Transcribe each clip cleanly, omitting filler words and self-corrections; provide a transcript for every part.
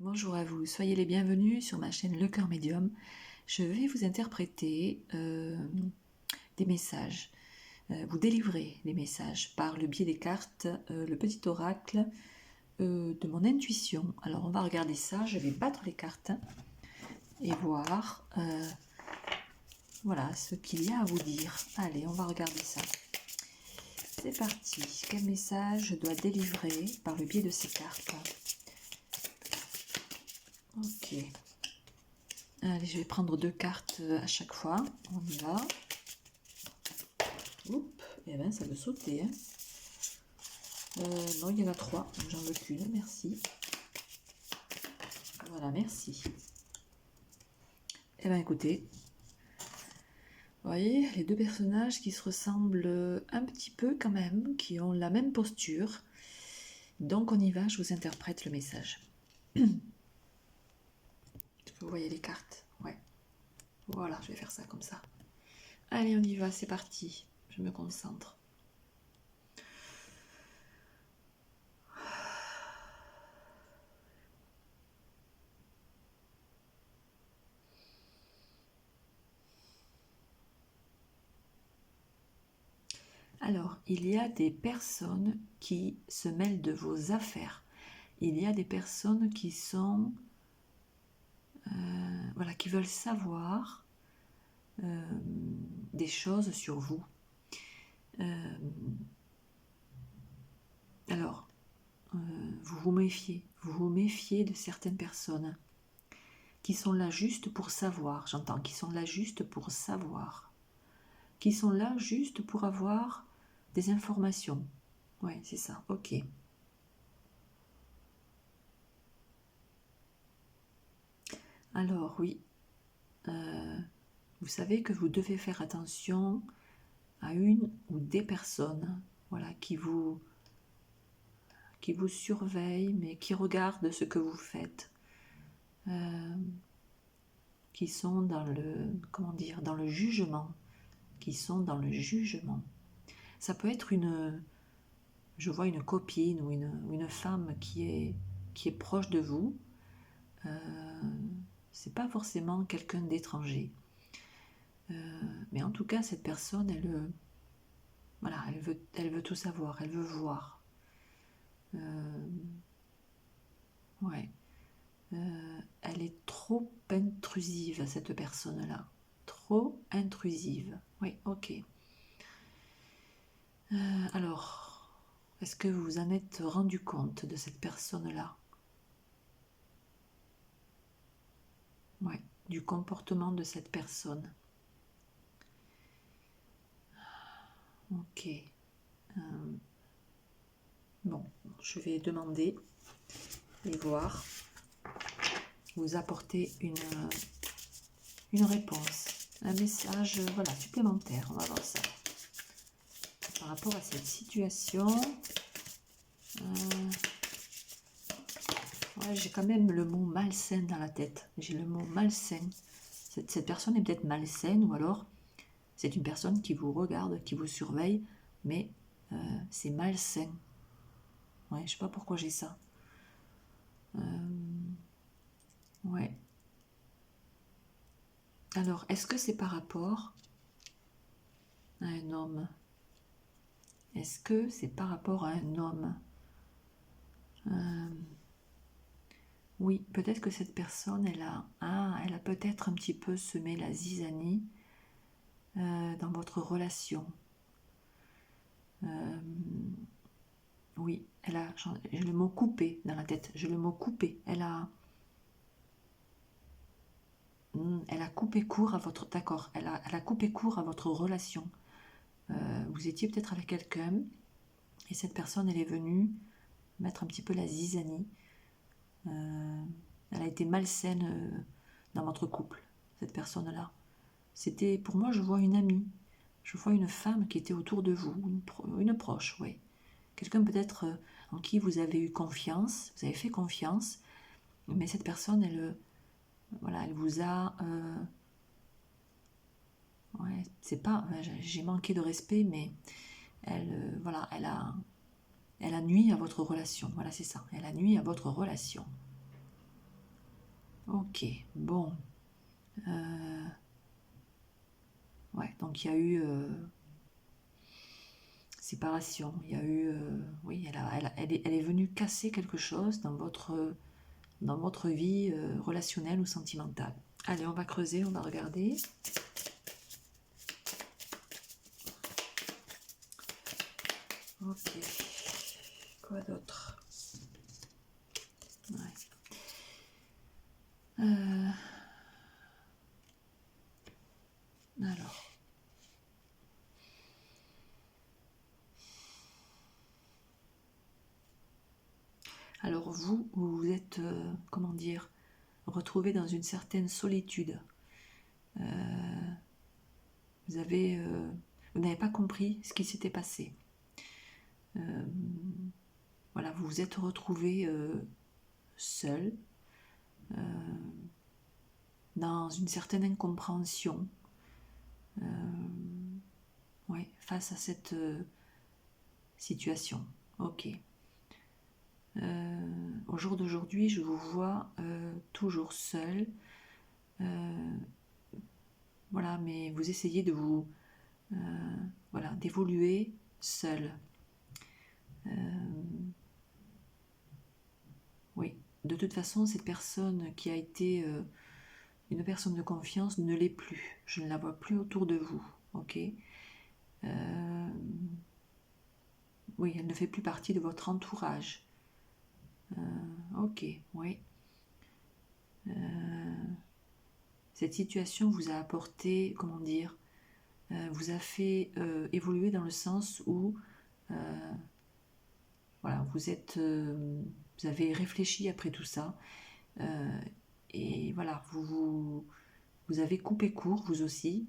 Bonjour à vous, soyez les bienvenus sur ma chaîne Le Cœur Médium. Je vais vous interpréter des messages, vous délivrer des messages par le biais des cartes, le petit oracle de mon intuition. Alors on va regarder ça, je vais battre les cartes et voir voilà, ce qu'il y a à vous dire. Allez, on va regarder ça. C'est parti, quel message je dois délivrer par le biais de ces cartes? Ok. Allez, je vais prendre 2 cartes à chaque fois. On y va. Oups, et bien ça veut sauter. Hein. Non, il y en a 3, donc j'en veux qu'une, merci. Voilà, merci. Et bien écoutez, vous voyez, les 2 personnages qui se ressemblent un petit peu quand même, qui ont la même posture. Donc on y va, je vous interprète le message. Vous voyez les cartes? Ouais. Voilà, je vais faire ça comme ça. Allez, on y va, c'est parti. Je me concentre. Alors, il y a des personnes qui se mêlent de vos affaires. Il y a des personnes qui sont... voilà, qui veulent savoir des choses sur vous. Alors, vous vous méfiez de certaines personnes qui sont là juste pour savoir, j'entends, qui sont là juste pour savoir, qui sont là juste pour avoir des informations. Oui, c'est ça, ok. Alors, oui, vous savez que vous devez faire attention à une ou des personnes, voilà, qui vous surveillent, mais qui regardent ce que vous faites, qui sont dans le, comment dire, dans le jugement, qui sont dans le jugement. Ça peut être je vois une copine ou une femme qui est proche de vous. C'est pas forcément quelqu'un d'étranger. Mais en tout cas, cette personne, voilà, elle veut tout savoir, elle veut voir. Ouais. Elle est trop intrusive, cette personne-là. Trop intrusive. Oui, ok. Alors, est-ce que vous vous en êtes rendu compte de cette personne-là? Oui, du comportement de cette personne. Ok. Bon, je vais demander et voir, vous apporter une réponse, un message voilà, supplémentaire. On va voir ça. Par rapport à cette situation, ouais, j'ai quand même le mot malsain dans la tête. J'ai le mot malsain. Cette personne est peut-être malsaine ou alors c'est une personne qui vous regarde, qui vous surveille, mais c'est malsain. Ouais, je sais pas pourquoi j'ai ça. Ouais. Alors, est-ce que c'est par rapport à un homme? Est-ce que c'est par rapport à un homme? Oui, peut-être que cette personne, elle a peut-être un petit peu semé la zizanie dans votre relation. Oui, j'ai le mot coupé dans la tête. J'ai le mot coupé. Elle a coupé court à votre... D'accord, elle a coupé court à votre relation. Vous étiez peut-être avec quelqu'un et cette personne, elle est venue mettre un petit peu la zizanie. Elle a été malsaine dans votre couple, cette personne-là. C'était, pour moi, je vois une amie. Je vois une femme qui était autour de vous, une proche, oui. Quelqu'un peut-être en qui vous avez eu confiance, vous avez fait confiance, mais cette personne, voilà, elle vous a... ouais, c'est pas... j'ai manqué de respect, mais voilà, elle a nui à votre relation. Voilà, c'est ça. Elle a nui à votre relation. Ok, bon. Ouais, donc il y a eu séparation. Il y a eu, oui, elle est venue casser quelque chose dans votre vie relationnelle ou sentimentale. Allez, on va creuser, on va regarder. Ok. Quoi d'autre? Ouais. Alors. Alors vous êtes, comment dire, retrouvé dans une certaine solitude. Vous avez, vous n'avez pas compris ce qui s'était passé. Voilà, vous vous êtes retrouvé seul, dans une certaine incompréhension, ouais, face à cette situation. Ok. Au jour d'aujourd'hui, je vous vois toujours seul. Voilà, mais vous essayez de vous, voilà, d'évoluer seul. Oui, de toute façon, cette personne qui a été une personne de confiance ne l'est plus. Je ne la vois plus autour de vous. Ok. Oui, elle ne fait plus partie de votre entourage. Ok, oui. Cette situation vous a apporté, comment dire, vous a fait évoluer dans le sens où, voilà, vous avez réfléchi après tout ça, et voilà, vous avez coupé court, vous aussi,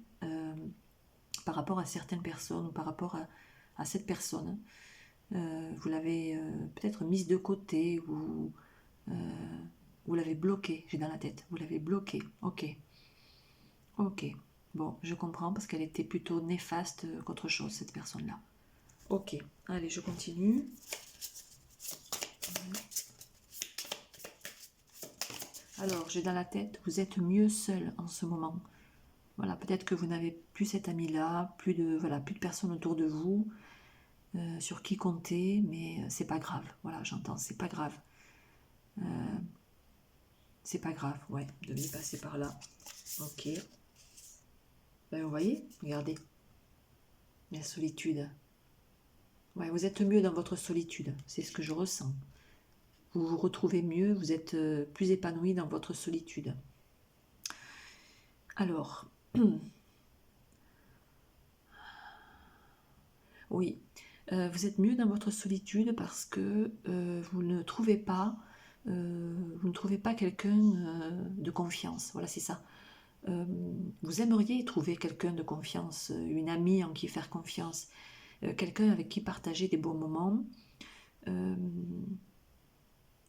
par rapport à certaines personnes ou par rapport à cette personne. Vous l'avez peut-être mise de côté ou vous l'avez bloquée, j'ai dans la tête, vous l'avez bloquée. Ok, ok. Bon, je comprends parce qu'elle était plutôt néfaste qu'autre chose, cette personne-là. Ok, allez, je continue. Alors, j'ai dans la tête, vous êtes mieux seul en ce moment. Voilà, peut-être que vous n'avez plus cet ami-là, plus de personnes autour de vous sur qui compter, mais c'est pas grave. Voilà, j'entends, c'est pas grave. C'est pas grave, ouais, vous deviez passer par là. Ok. Ben, vous voyez, regardez, la solitude. Ouais, vous êtes mieux dans votre solitude, c'est ce que je ressens. Vous vous retrouvez mieux, vous êtes plus épanoui dans votre solitude. Alors, oui, vous êtes mieux dans votre solitude parce que vous ne trouvez pas, quelqu'un de confiance. Voilà, c'est ça. Vous aimeriez trouver quelqu'un de confiance, une amie en qui faire confiance, quelqu'un avec qui partager des bons moments.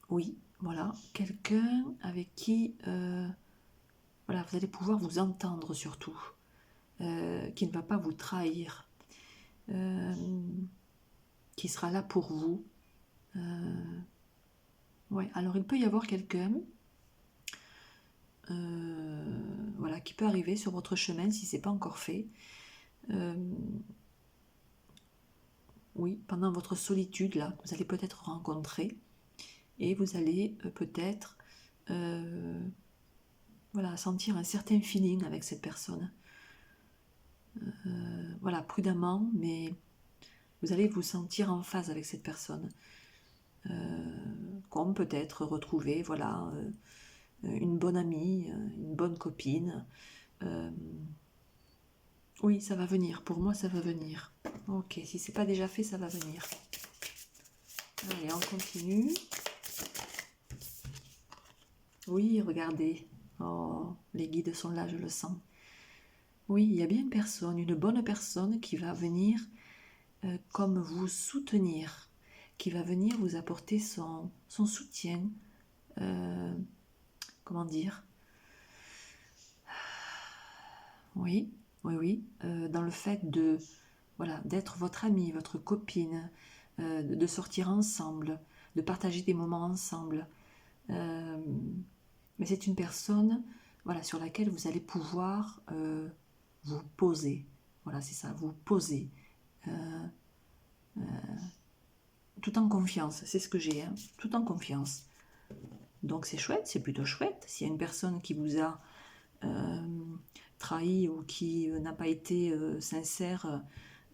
Oui, voilà, quelqu'un avec qui voilà, vous allez pouvoir vous entendre surtout, qui ne va pas vous trahir, euh, qui sera là pour vous. Ouais, alors il peut y avoir quelqu'un voilà, qui peut arriver sur votre chemin si ce n'est pas encore fait. Oui, pendant votre solitude, là, vous allez peut-être rencontrer et vous allez peut-être voilà, sentir un certain feeling avec cette personne. Voilà, prudemment, mais vous allez vous sentir en phase avec cette personne. Comme peut-être retrouver voilà, une bonne amie, une bonne copine. Oui, ça va venir. Pour moi, ça va venir. Ok, si c'est pas déjà fait, ça va venir. Allez, on continue. Oui, regardez. Oh, les guides sont là, je le sens. Oui, il y a bien une personne, une bonne personne qui va venir comme vous soutenir, qui va venir vous apporter son soutien. Comment dire? Oui, oui, oui. Dans le fait de voilà, d'être votre amie, votre copine, de sortir ensemble, de partager des moments ensemble. mais c'est une personne, voilà, sur laquelle vous allez pouvoir vous poser. Voilà, c'est ça, vous poser. Tout en confiance, c'est ce que j'ai, hein, tout en confiance. Donc c'est chouette, c'est plutôt chouette. S'il y a une personne qui vous a trahi ou qui n'a pas été sincère,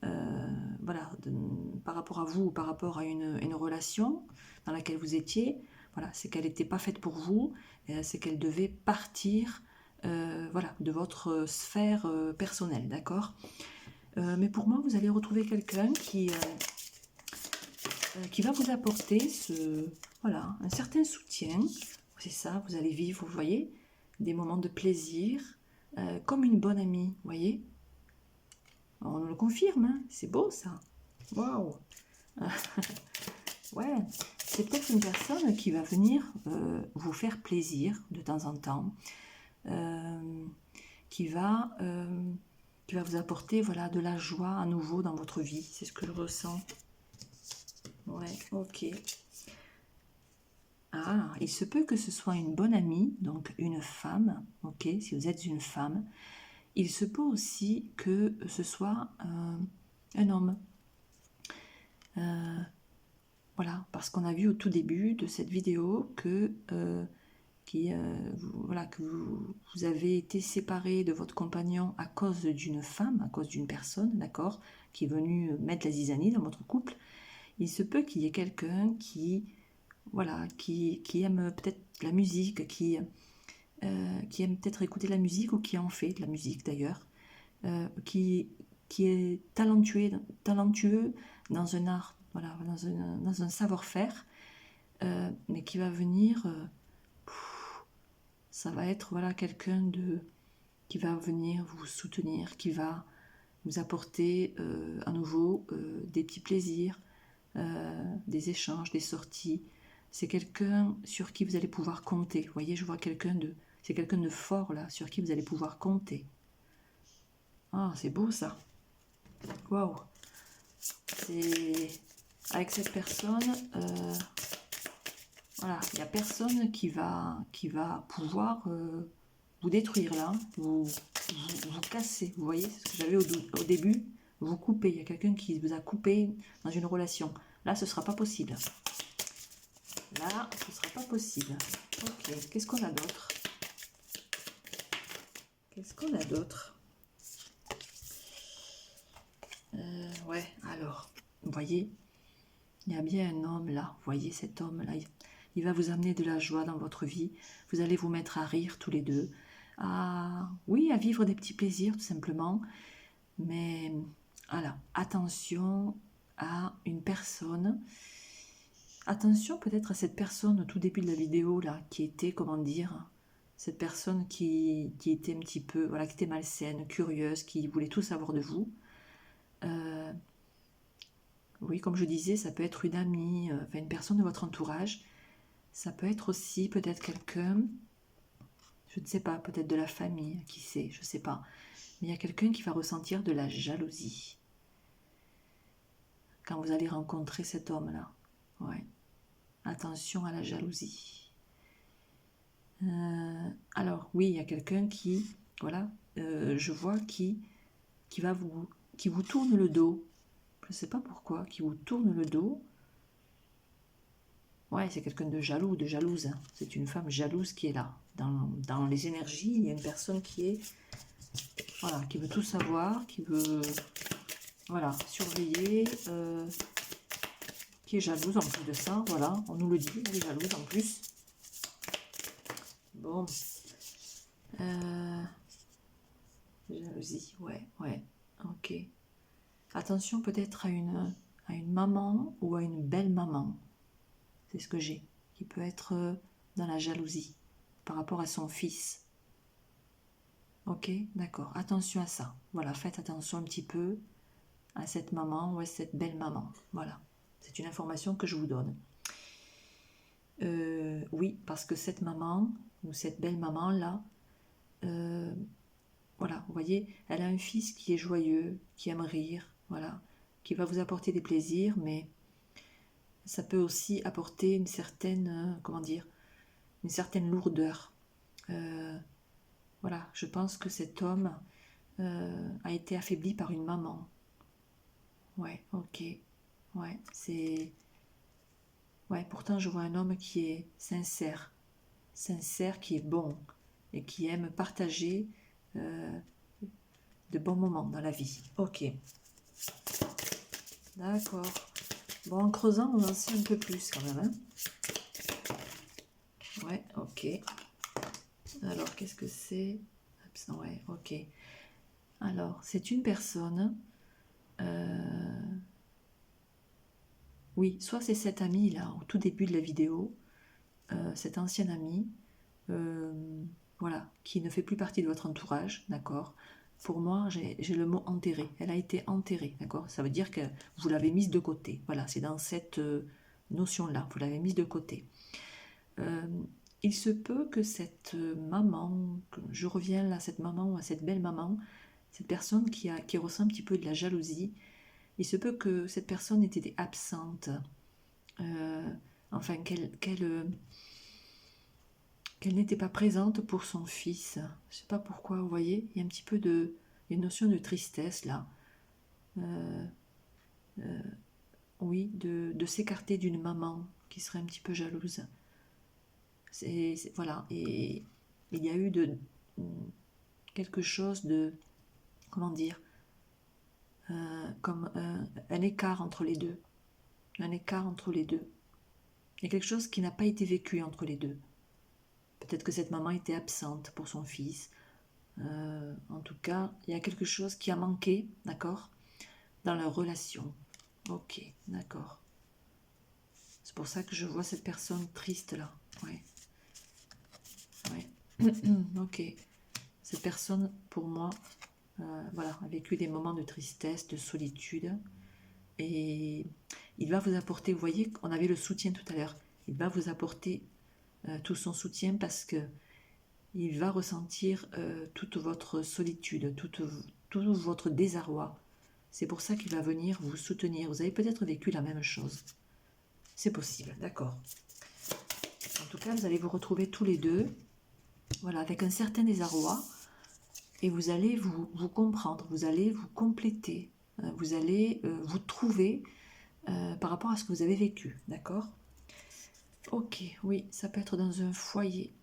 voilà, par rapport à vous ou par rapport à une relation dans laquelle vous étiez, voilà, c'est qu'elle n'était pas faite pour vous, c'est qu'elle devait partir voilà, de votre sphère personnelle, d'accord. Mais pour moi, vous allez retrouver quelqu'un qui va vous apporter voilà, un certain soutien. C'est ça, vous allez vivre, vous voyez, des moments de plaisir, comme une bonne amie, vous voyez. On le confirme, hein, c'est beau ça. Waouh. Ouais, c'est peut-être une personne qui va venir vous faire plaisir de temps en temps, qui va vous apporter, voilà, de la joie à nouveau dans votre vie. C'est ce que je ressens. Ouais, ok. Ah, il se peut que ce soit une bonne amie, donc une femme, ok, si vous êtes une femme. Il se peut aussi que ce soit un homme. Voilà, parce qu'on a vu au tout début de cette vidéo que, voilà, que vous avez été séparé de votre compagnon à cause d'une femme, à cause d'une personne, d'accord, qui est venue mettre la zizanie dans votre couple. Il se peut qu'il y ait quelqu'un qui, voilà, qui aime peut-être la musique, qui aime peut-être écouter la musique ou qui en fait de la musique d'ailleurs, qui est talentueux dans un art, voilà, dans un savoir-faire, mais qui va venir, ça va être, voilà, quelqu'un qui va venir vous soutenir, qui va vous apporter à nouveau des petits plaisirs, des échanges, des sorties. C'est quelqu'un sur qui vous allez pouvoir compter. Vous voyez, je vois c'est quelqu'un de fort là, sur qui vous allez pouvoir compter. Ah, c'est beau ça. Waouh. C'est avec cette personne, voilà, il n'y a personne qui va pouvoir vous détruire là, vous casser. Vous voyez, c'est ce que j'avais au début. Vous couper. Il y a quelqu'un qui vous a coupé dans une relation. Là, ce ne sera pas possible. Là, ce ne sera pas possible. Ok, qu'est-ce qu'on a d'autre? Qu'est-ce qu'on a d'autre? Ouais, alors, vous voyez, il y a bien un homme là. Vous voyez cet homme-là, il va vous amener de la joie dans votre vie. Vous allez vous mettre à rire tous les deux. Oui, à vivre des petits plaisirs tout simplement. Mais voilà, attention à une personne. Attention peut-être à cette personne au tout début de la vidéo là, qui était, comment dire, cette personne qui était un petit peu, voilà, qui était malsaine, curieuse, qui voulait tout savoir de vous. Oui, comme je disais, ça peut être une amie, enfin une personne de votre entourage. Ça peut être aussi peut-être quelqu'un, je ne sais pas, peut-être de la famille, qui sait, je ne sais pas. Mais il y a quelqu'un qui va ressentir de la jalousie quand vous allez rencontrer cet homme-là. Ouais. Attention à la jalousie. Alors, oui, il y a quelqu'un qui, voilà, je vois qui vous tourne le dos. Je ne sais pas pourquoi, qui vous tourne le dos. Ouais, c'est quelqu'un de jaloux, de jalouse. Hein. C'est une femme jalouse qui est là. Dans les énergies, il y a une personne qui est, voilà, qui veut tout savoir, qui veut, voilà, surveiller, qui est jalouse en plus de ça. Voilà, on nous le dit, elle est jalouse en plus. Bon. Jalousie, ouais, ok. Attention peut-être à une maman ou à une belle maman. C'est ce que j'ai, qui peut être dans la jalousie par rapport à son fils. Ok, d'accord, attention à ça. Voilà, faites attention un petit peu à cette maman ou à cette belle maman. Voilà, c'est une information que je vous donne. Oui, parce que cette maman ou cette belle maman là, voilà, vous voyez, elle a un fils qui est joyeux, qui aime rire, voilà, qui va vous apporter des plaisirs, mais ça peut aussi apporter une certaine, comment dire, une certaine lourdeur. Voilà, je pense que cet homme a été affaibli par une maman. Ouais, ok. Ouais, c'est... Ouais, pourtant je vois un homme qui est sincère, qui est bon et qui aime partager de bons moments dans la vie. Ok, d'accord. Bon, en creusant, on en sait un peu plus quand même. Hein. Ouais, ok. Alors, qu'est-ce que c'est? Ouais, ok. Alors, c'est une personne... Oui, soit c'est cet ami là, au tout début de la vidéo, cet ancien ami, voilà, qui ne fait plus partie de votre entourage, d'accord. Pour moi, j'ai le mot enterré. Elle a été enterrée, d'accord. Ça veut dire que vous l'avez mise de côté. Voilà, c'est dans cette notion-là, vous l'avez mise de côté. Il se peut que cette maman, que je reviens là, cette maman, à cette belle maman, cette personne qui ressent un petit peu de la jalousie, il se peut que cette personne ait été absente, enfin qu'elle n'était pas présente pour son fils. Je ne sais pas pourquoi, vous voyez, il y a un petit peu de... Il y a une notion de tristesse là. Oui, de s'écarter d'une maman qui serait un petit peu jalouse. Voilà, et il y a eu quelque chose de... Comment dire comme un écart entre les deux. Un écart entre les deux. Il y a quelque chose qui n'a pas été vécu entre les deux. Peut-être que cette maman était absente pour son fils. En tout cas, il y a quelque chose qui a manqué, d'accord, dans leur relation. Ok, d'accord. C'est pour ça que je vois cette personne triste là. Ouais. Ouais. Ok. Cette personne, pour moi, voilà, a vécu des moments de tristesse, de solitude. Et il va vous apporter, vous voyez, on avait le soutien tout à l'heure. Il va vous apporter tout son soutien parce que il va ressentir toute votre solitude, tout votre désarroi. C'est pour ça qu'il va venir vous soutenir. Vous avez peut-être vécu la même chose. C'est possible, d'accord. En tout cas, vous allez vous retrouver tous les deux, voilà, avec un certain désarroi, et vous allez vous comprendre, vous allez vous compléter, vous allez vous trouver par rapport à ce que vous avez vécu, d'accord? Ok, oui, ça peut être dans un foyer.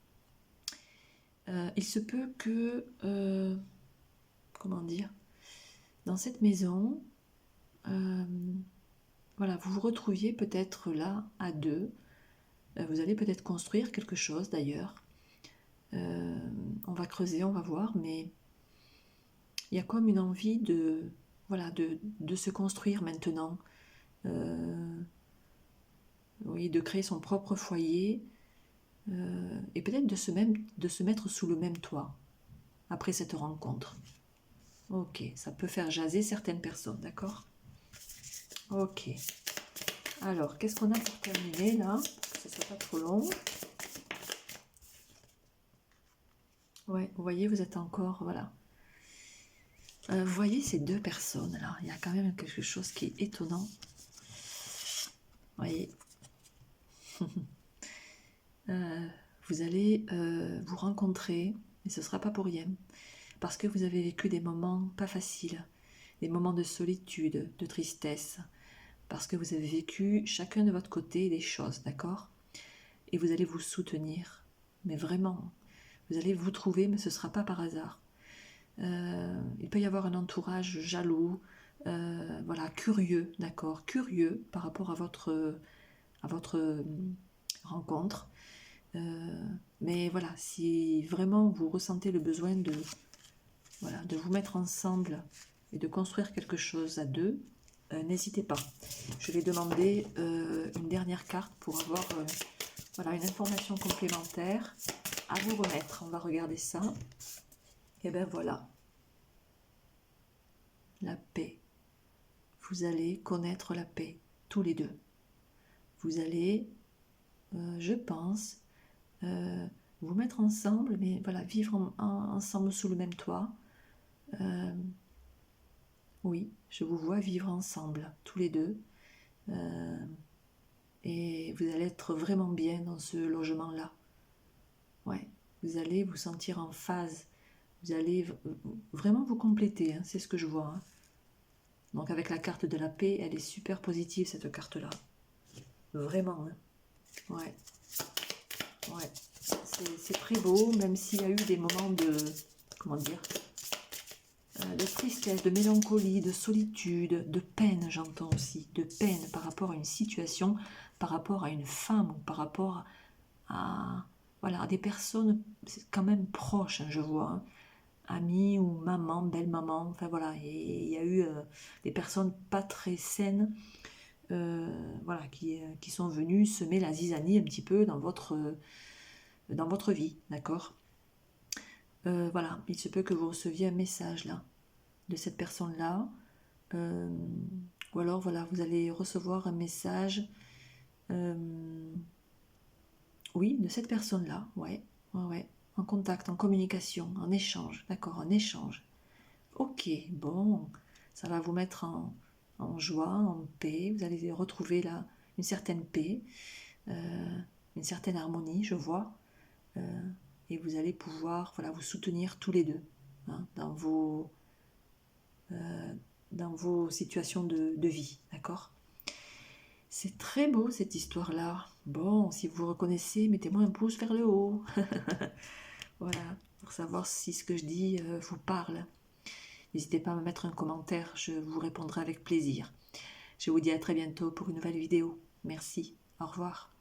Il se peut que, comment dire, dans cette maison, voilà, vous vous retrouviez peut-être là à deux. Vous allez peut-être construire quelque chose d'ailleurs. On va creuser, on va voir, mais il y a comme une envie de, voilà, de se construire maintenant. Oui, de créer son propre foyer et peut-être de se mettre sous le même toit après cette rencontre. Ok, ça peut faire jaser certaines personnes, d'accord? Ok. Alors, qu'est-ce qu'on a pour terminer là? Que ce soit pas trop long. Ouais, vous voyez, vous êtes encore, voilà. Vous voyez ces deux personnes là, il y a quand même quelque chose qui est étonnant. Vous voyez, vous allez vous rencontrer, et ce ne sera pas pour rien, parce que vous avez vécu des moments pas faciles, des moments de solitude, de tristesse, parce que vous avez vécu chacun de votre côté des choses, d'accord? Et vous allez vous soutenir, mais vraiment, vous allez vous trouver, mais ce ne sera pas par hasard. Il peut y avoir un entourage jaloux, voilà, curieux, d'accord, curieux par rapport à votre rencontre. Mais voilà, si vraiment vous ressentez le besoin voilà, de vous mettre ensemble et de construire quelque chose à deux, n'hésitez pas. Je vais demander une dernière carte pour avoir voilà, une information complémentaire à vous remettre. On va regarder ça. Et bien voilà. La paix. Vous allez connaître la paix, tous les deux. Vous allez, je pense, vous mettre ensemble, mais voilà, vivre ensemble sous le même toit. Oui, je vous vois vivre ensemble, tous les deux. Et vous allez être vraiment bien dans ce logement-là. Ouais, vous allez vous sentir en phase. Vous allez vraiment vous compléter, hein, c'est ce que je vois. Hein. Donc avec la carte de la paix, elle est super positive cette carte-là. Vraiment. Hein. Ouais. Ouais. C'est très beau, même s'il y a eu des moments de... Comment dire, de tristesse, de mélancolie, de solitude, de peine, j'entends aussi. De peine par rapport à une situation, par rapport à une femme, ou par rapport à... Voilà, à des personnes quand même proches, hein, je vois. Hein. Amie ou maman, belle-maman, enfin voilà. Et il y a eu des personnes pas très saines voilà, qui sont venues semer la zizanie un petit peu dans votre vie, d'accord. Voilà, il se peut que vous receviez un message là, de cette personne-là, ou alors voilà, vous allez recevoir un message, oui, de cette personne-là, ouais, ouais, en contact, en communication, en échange, d'accord, en échange. Ok, bon, ça va vous mettre en joie, en paix, vous allez retrouver là une certaine paix, une certaine harmonie, je vois, et vous allez pouvoir voilà, vous soutenir tous les deux hein, dans vos situations de vie, d'accord. C'est très beau cette histoire-là. Bon, si vous vous reconnaissez, mettez-moi un pouce vers le haut. Voilà, pour savoir si ce que je dis vous parle. N'hésitez pas à me mettre un commentaire, je vous répondrai avec plaisir. Je vous dis à très bientôt pour une nouvelle vidéo. Merci, au revoir.